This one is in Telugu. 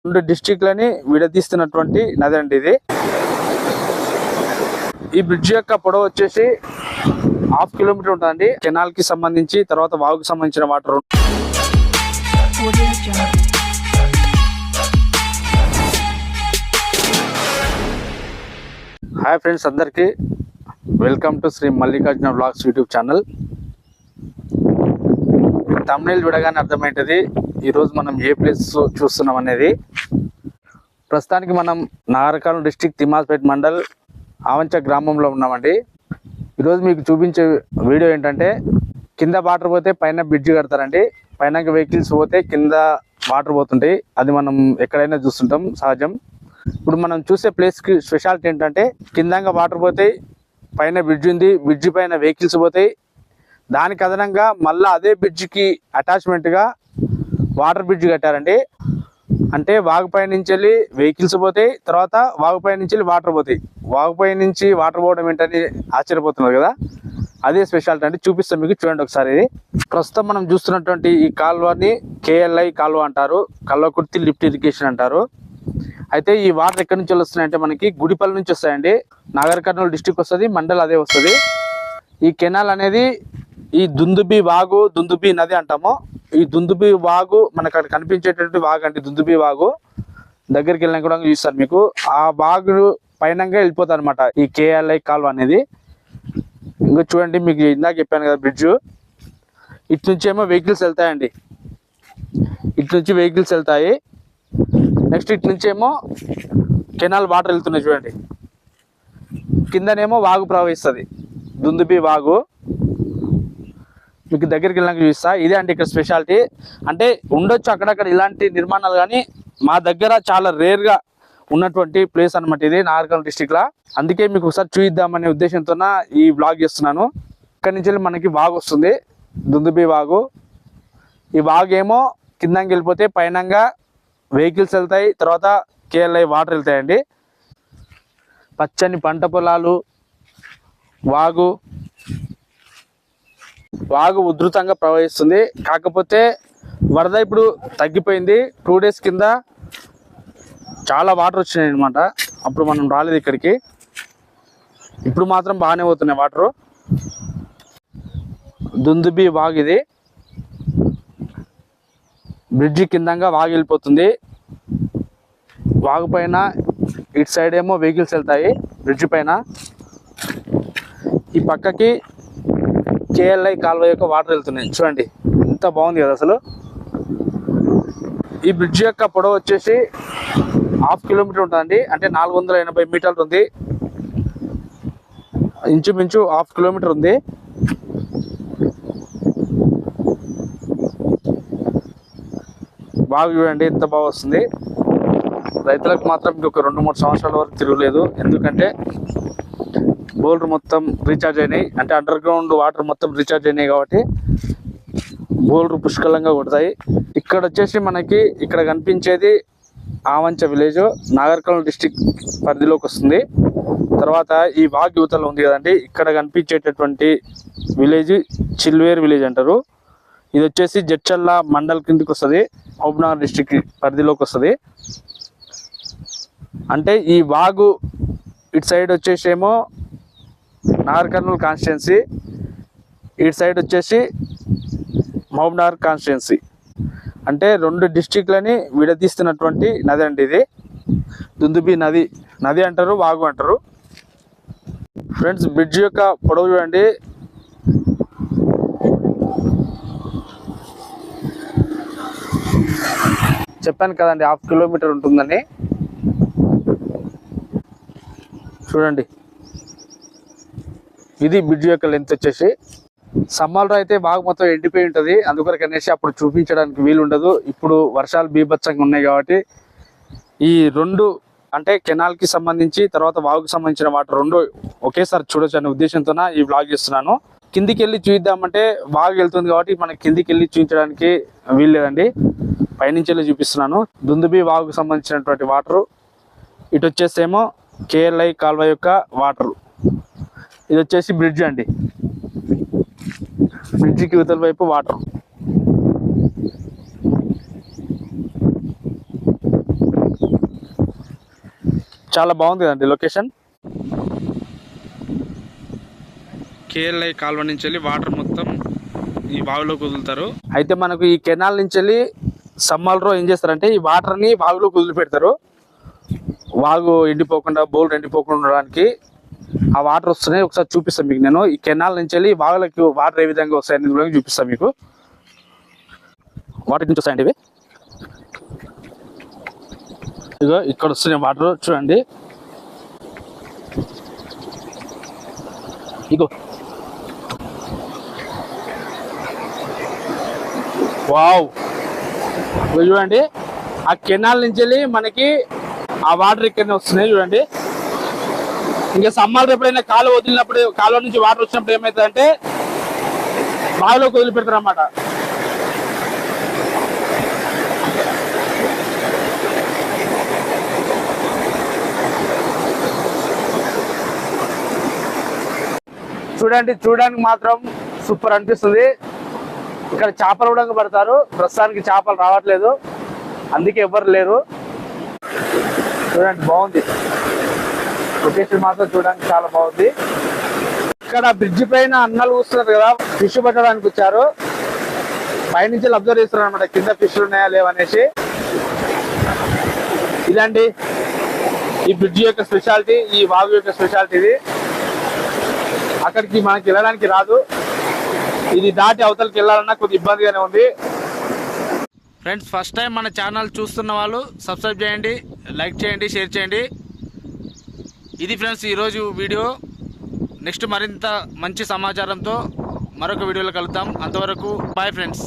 రెండు డిస్ట్రిక్ట్లని విడదీస్తున్నటువంటి నది అండి ఇది. ఈ బ్రిడ్జ్ యొక్క పొడవు వచ్చేసి 1/2 కిలోమీటర్ ఉంటుందండి. కెనాల్ కి సంబంధించి తర్వాత వాగుకి సంబంధించిన వాటర్. హాయ్ ఫ్రెండ్స్, అందరికీ welcome to Sri Mallikarjuna vlogs YouTube channel. Thumbnail చూడగానే అర్థమైంటది ఈరోజు మనం ఏ ప్లేస్ చూస్తున్నాం అనేది. ప్రస్తుతానికి మనం నాగర్కర్నూల్ డిస్ట్రిక్ట్ తిమ్మాజ్పేట్ మండల్ ఆవంచ గ్రామంలో ఉన్నామండి. ఈరోజు మీకు చూపించే వీడియో ఏంటంటే, కింద వాటర్ పోతే పైన బ్రిడ్జ్ కడతారండి. పైన వెహికల్స్ పోతే కింద వాటర్ పోతుంటాయి. అది మనం ఎక్కడైనా చూస్తుంటాం, సహజం. ఇప్పుడు మనం చూసే ప్లేస్కి స్పెషాలిటీ ఏంటంటే, కిందంగా వాటర్ పోతాయి, పైన బ్రిడ్జ్ ఉంది, బ్రిడ్జ్ పైన వెహికల్స్ పోతాయి. దానికి అదనంగా మళ్ళీ అదే బ్రిడ్జ్కి అటాచ్మెంట్గా వాటర్ బ్రిడ్జ్ కట్టారండి. అంటే వాగుపై నుంచి వెళ్ళి వెహికల్స్ పోతాయి, తర్వాత వాగుపై నుంచి వెళ్ళి వాటర్ పోతాయి. వాగుపై నుంచి వాటర్ పోవడం ఏంటని ఆశ్చర్యపోతున్నారు కదా, అదే స్పెషాలిటీ అంటే చూపిస్తాం మీకు. చూడండి ఒకసారి. ఇది ప్రస్తుతం మనం చూస్తున్నటువంటి ఈ కాలువని KLI కాలువ అంటారు, కల్వకుర్తి లిఫ్ట్ ఇరిగేషన్ అంటారు. అయితే ఈ వాటర్ ఎక్కడి నుంచి వస్తున్నాయంటే మనకి గుడిపల్లి నుంచి వస్తాయండి. నాగర్కర్నూల్ డిస్టిక్ వస్తుంది, మండల్ అదే వస్తుంది. ఈ కెనాల్ అనేది ఈ దుందుబి వాగు, దుందుబి నది అంటాము. ఈ దుందుబి వాగు మనకు అక్కడ కనిపించేటటువంటి వాగు అంటే దుందుబి వాగు. దగ్గరికి వెళ్ళినా కూడా చూస్తారు మీకు. ఆ వాగు పైనంగా వెళ్ళిపోతుంది అనమాట ఈ KLI కాలువ అనేది. ఇంకా చూడండి, మీకు ఇందాక చెప్పాను కదా బ్రిడ్జ్. ఇటు నుంచి ఏమో వెహికల్స్ వెళ్తాయండి, ఇటు నుంచి వెహికల్స్ వెళ్తాయి. నెక్స్ట్ ఇటు నుంచి ఏమో కెనాల్ వాటర్ వెళ్తున్నాయి చూడండి. కిందనేమో వాగు ప్రవహిస్తుంది, దుందుబి వాగు. మీకు దగ్గరికి వెళ్ళినాక చూపిస్తా. ఇదే అంటే ఇక్కడ స్పెషాలిటీ. అంటే ఉండొచ్చు అక్కడక్కడ ఇలాంటి నిర్మాణాలు, కానీ మా దగ్గర చాలా రేర్గా ఉన్నటువంటి ప్లేస్ అనమాట ఇది నాగర్కర్నూల్ డిస్టిక్లో. అందుకే మీకు ఒకసారి చూపిద్దామనే ఉద్దేశంతో ఈ వ్లాగ్ చేస్తున్నాను. ఇక్కడి నుంచి మనకి వాగు వస్తుంది, దుందుబి వాగు. ఈ వాగు ఏమో కిందకి వెళ్ళిపోతే పైనంగా వెహికల్స్ వెళ్తాయి, తర్వాత KLI వాటర్ వెళ్తాయండి. పచ్చని పంట పొలాలు, వాగు ఉధృతంగా ప్రవహిస్తుంది. కాకపోతే వరద ఇప్పుడు తగ్గిపోయింది. 2 డేస్ కింద చాలా వాటర్ వచ్చినాయి అనమాట. అప్పుడు మనం రాలేదు ఇక్కడికి. ఇప్పుడు మాత్రం బాగానే పోతున్నాయి వాటరు. దుందుబి వాగు ఇది. బ్రిడ్జి కిందంగా వాగు వెళ్ళిపోతుంది. వాగు పైన ఇటు సైడ్ ఏమో వెహికల్స్ వెళ్తాయి బ్రిడ్జి పైన. ఈ పక్కకి KLI కాలువ యొక్క వాటర్ వెళ్తున్నాయి. చూడండి ఎంత బాగుంది కదా అసలు. ఈ బ్రిడ్జ్ యొక్క పొడవు వచ్చేసి 1/2 కిలోమీటర్ ఉంటుందండి. అంటే 480 మీటర్లు ఉంది. ఇంచుమించు 1/2 కిలోమీటర్ ఉంది. బాగా చూడండి ఎంత బాగా వస్తుంది. రైతులకు మాత్రం ఇంకొక 2-3 సంవత్సరాల వరకు తిరగలేదు. ఎందుకంటే బోర్లు మొత్తం రీఛార్జ్ అయినాయి, అంటే అండర్ గ్రౌండ్ వాటర్ మొత్తం రీఛార్జ్ అయినాయి కాబట్టి బోర్లు పుష్కలంగా కొడతాయి. ఇక్కడ వచ్చేసి మనకి ఇక్కడ కనిపించేది ఆవంచ విలేజ్, నాగర్కర్నూల్ డిస్టిక్ పరిధిలోకి వస్తుంది. తర్వాత ఈ వాగు యువతలో ఉంది కదండి, ఇక్కడ కనిపించేటటువంటి విలేజ్ చిల్వేర్ విలేజ్ అంటారు. ఇది వచ్చేసి జడ్చల్ల మండల్ కిందకి వస్తుంది, మహబూబ్నగర్ డిస్టిక్ పరిధిలోకి వస్తుంది. అంటే ఈ వాగు ఇటు సైడ్ వచ్చేసి ఏమో నాగర్కర్నూల్ కాన్స్టిట్యున్సీ, ఇటు సైడ్ వచ్చేసి మహబూబ్నగర్ కాన్స్టిట్యున్సీ. అంటే 2 డిస్ట్రిక్ట్లని విడదీస్తున్నటువంటి నది అండి ఇది. దుందుబి నది అంటారు, వాగు అంటారు. ఫ్రెండ్స్, బ్రిడ్జ్ యొక్క పొడవు చూడండి. చెప్పాను కదండి 1/2 కిలోమీటర్ ఉంటుందని. చూడండి, ఇది బ్రిడ్జ్ యొక్క లెంత్ వచ్చేసి. సమ్మర్లో అయితే వాగు మొత్తం ఎండిపోయి ఉంటుంది, అందుకొరకు అనేసి అప్పుడు చూపించడానికి వీలు ఉండదు. ఇప్పుడు వర్షాలు బీభత్సంగా ఉన్నాయి కాబట్టి ఈ 2 అంటే కెనాల్కి సంబంధించి తర్వాత వాగుకి సంబంధించిన వాటర్ 2 ఒకేసారి చూడొచ్చు అనే ఉద్దేశంతో ఈ వ్లాగ్ చేస్తున్నాను. కిందికి వెళ్ళి చూద్దామంటే వాగు వెళ్తుంది కాబట్టి మనకి కిందికి వెళ్ళి చూపించడానికి వీలు లేదండి, పైనుంచి వెళ్ళి చూపిస్తున్నాను. దుందుబి వాగుకు సంబంధించినటువంటి వాటరు. ఇటు వచ్చేసేమో KLI కాలువ యొక్క వాటరు. ఇది వచ్చేసి బ్రిడ్జ్ అండి, బ్రిడ్జికి ఇవతల వైపు వాటర్. చాలా బాగుంది కదండి లొకేషన్. కేఎల్ఐ కాలువ నుంచి వెళ్ళి వాటర్ మొత్తం ఈ వాగులోకి వదులుతారు. అయితే మనకు ఈ కెనాల్ నుంచి వెళ్ళి సమ్మర్లో ఏం చేస్తారంటే ఈ వాటర్ని వాగులోకి వదిలిపెడతారు. వాగు ఎండిపోకుండా, బోర్డు ఎండిపోకుండా ఉండడానికి ఆ వాటర్ వస్తున్నాయి. ఒకసారి చూపిస్తాను మీకు. నేను ఈ కెనాల్ నుంచి వెళ్ళి వాగులకి వాటర్ ఏ విధంగా వస్తాయని కూడా చూపిస్తాను మీకు. వాటర్ నుంచి వస్తాయండి ఇవి. ఇగో ఇక్కడ వస్తున్నాయి వాటర్ చూడండి. ఇగో వావ్, చూడండి ఆ కెనాల్ నుంచి వెళ్ళి మనకి ఆ వాటర్ ఇక్కడనే వస్తున్నాయి చూడండి. ఇంకా సమ్మర్ ఎప్పుడైనా కాలువ వదిలినప్పుడు, కాలువ నుంచి వాటర్ వచ్చినప్పుడు ఏమవుతుందంటే బావిలోకి వదిలిపెడతారు అన్నమాట. చూడండి, చూడడానికి మాత్రం సూపర్ అనిపిస్తుంది. ఇక్కడ చేపలు కూడా పడతారు. ప్రస్తుతానికి చేపలు రావట్లేదు, అందుకే ఎవరు లేరు. చూడండి బాగుంది లొకేషన్ మాత్రం, చూడడానికి చాలా బాగుంది. ఇక్కడ బ్రిడ్జి పైన అన్నలు కూస్తున్నారు కదా, ఫిష్ పట్టడానికి వచ్చారు. పైనుంచి అబ్జర్వ్ చేస్తున్నారు అనమాట కింద ఫిష్లు ఉన్నాయా లేవనేసి. ఇదండి ఈ బ్రిడ్జి యొక్క స్పెషాలిటీ, ఈ వాగు యొక్క స్పెషాలిటీ ఇది. అక్కడికి మనకి వెళ్ళడానికి రాదు, ఇది దాటి అవతలకి వెళ్ళాలన్నా కొద్ది ఇబ్బందిగానే ఉంది. ఫ్రెండ్స్, ఫస్ట్ టైం మన ఛానల్ చూస్తున్న వాళ్ళు సబ్స్క్రైబ్ చేయండి, లైక్ చేయండి, షేర్ చేయండి. ఇది ఫ్రెండ్స్ ఈరోజు వీడియో. నెక్స్ట్ మరింత మంచి సమాచారంతో మరొక వీడియోలో కలుద్దాం. అంతవరకు బాయ్ ఫ్రెండ్స్.